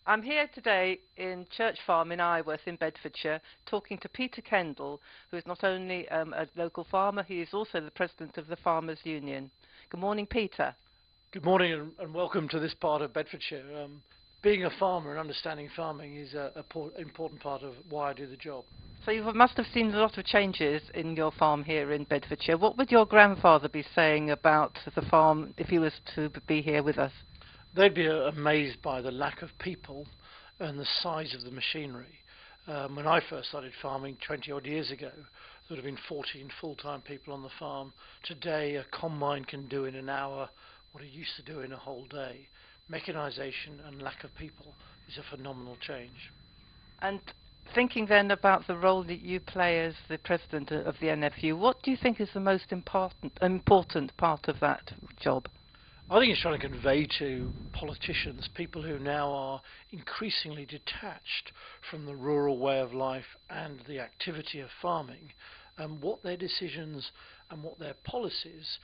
I'm here today in Church Farm in Iworth in Bedfordshire, talking to Peter Kendall, who is not only a local farmer, he is also the president of the Farmers Union. Good morning, Peter. Good morning and welcome to this part of Bedfordshire. Being a farmer and understanding farming is an important part of why I do the job. So you must have seen a lot of changes in your farm here in Bedfordshire. What would your grandfather be saying about the farm if he was to be here with us? They'd be amazed by the lack of people and the size of the machinery. When I first started farming 20 odd years ago, there would have been 14 full-time people on the farm. Today a combine can do in an hour what it used to do in a whole day. Mechanisation and lack of people is a phenomenal change. And thinking then about the role that you play as the president of the NFU, what do you think is the most important part of that job? I think it's trying to convey to politicians, people who now are increasingly detached from the rural way of life and the activity of farming, what their decisions and what their policies,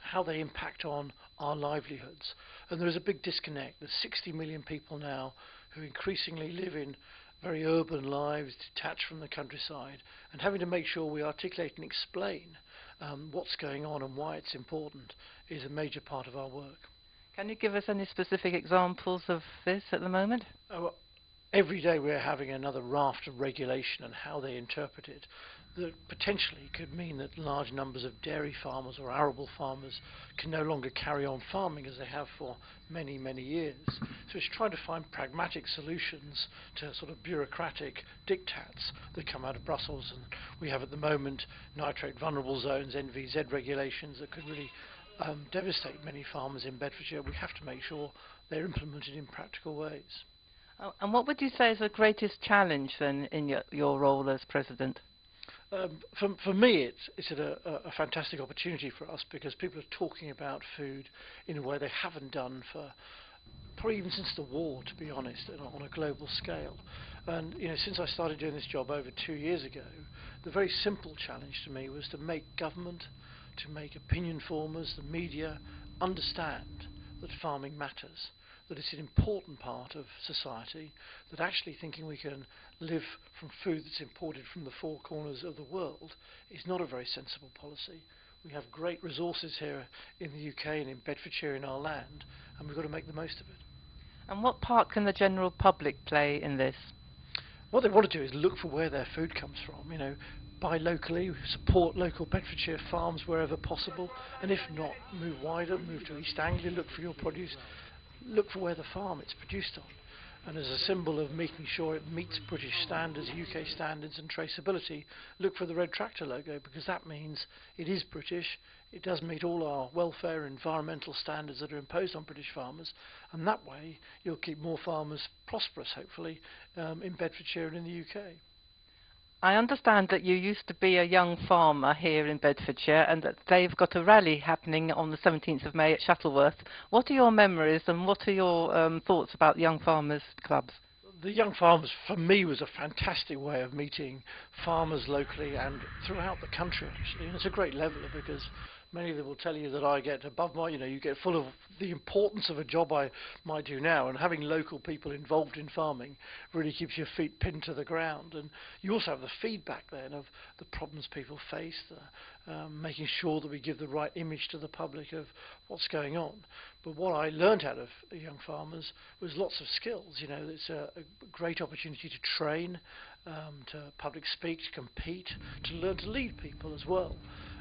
how they impact on our livelihoods. And there is a big disconnect. There's 60 million people now who increasingly live in very urban lives, detached from the countryside, and having to make sure we articulate and explain what's going on and why it's important is a major part of our work. Can you give us any specific examples of this at the moment? Every day we're having another raft of regulation and how they interpret it that potentially could mean that large numbers of dairy farmers or arable farmers can no longer carry on farming as they have for many, many years. So it's trying to find pragmatic solutions to sort of bureaucratic diktats that come out of Brussels. And we have at the moment nitrate vulnerable zones, NVZ regulations that could really devastate many farmers in Bedfordshire. We have to make sure they're implemented in practical ways. And what would you say is the greatest challenge then in your role as president? For me, it's a fantastic opportunity for us because people are talking about food in a way they haven't done for probably even since the war, to be honest, on a global scale. And since I started doing this job over 2 years ago, the very simple challenge to me was to make government, to make opinion formers, the media, understand that farming matters, that it's an important part of society, that actually thinking we can live from food that's imported from the four corners of the world is not a very sensible policy. We have great resources here in the UK and in Bedfordshire in our land, and we've got to make the most of it. And what part can the general public play in this? What they want to do is look for where their food comes from, buy locally, support local Bedfordshire farms wherever possible, and if not, move wider, move to East Anglia, look for your produce. Look for where the farm it's produced on, and as a symbol of making sure it meets British standards, UK standards and traceability, look for the red tractor logo, because that means it is British, it does meet all our welfare and environmental standards that are imposed on British farmers, and that way you'll keep more farmers prosperous, hopefully, in Bedfordshire and in the UK. I understand that you used to be a young farmer here in Bedfordshire and that they've got a rally happening on the 17th of May at Shuttleworth. What are your memories and what are your thoughts about Young Farmers Clubs? The Young Farmers, for me, was a fantastic way of meeting farmers locally and throughout the country, actually. And it's a great leveler because many of them will tell you that I get above my, you get full of the importance of a job I might do now, and having local people involved in farming really keeps your feet pinned to the ground. And you also have the feedback then of the problems people face, making sure that we give the right image to the public of what's going on. But what I learned out of Young Farmers was lots of skills. It's a great opportunity to train, to public speak, to compete, to learn to lead people as well.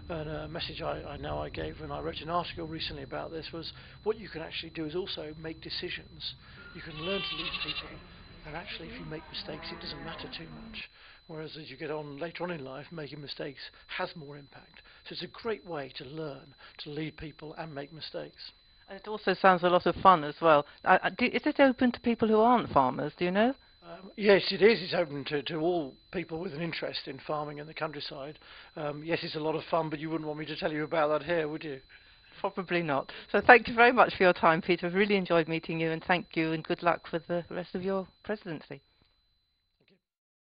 And a message I know I gave when I wrote an article recently about this was what you can actually do is also make decisions. You can learn to lead people, and actually if you make mistakes it doesn't matter too much. Whereas as you get on later on in life, making mistakes has more impact. So it's a great way to learn to lead people and make mistakes. And it also sounds a lot of fun as well. Is it open to people who aren't farmers, do you know? Yes, it is. It's open to all people with an interest in farming in the countryside. Yes, it's a lot of fun, but you wouldn't want me to tell you about that here, would you? Probably not. So thank you very much for your time, Peter. I've really enjoyed meeting you, and thank you and good luck for the rest of your presidency.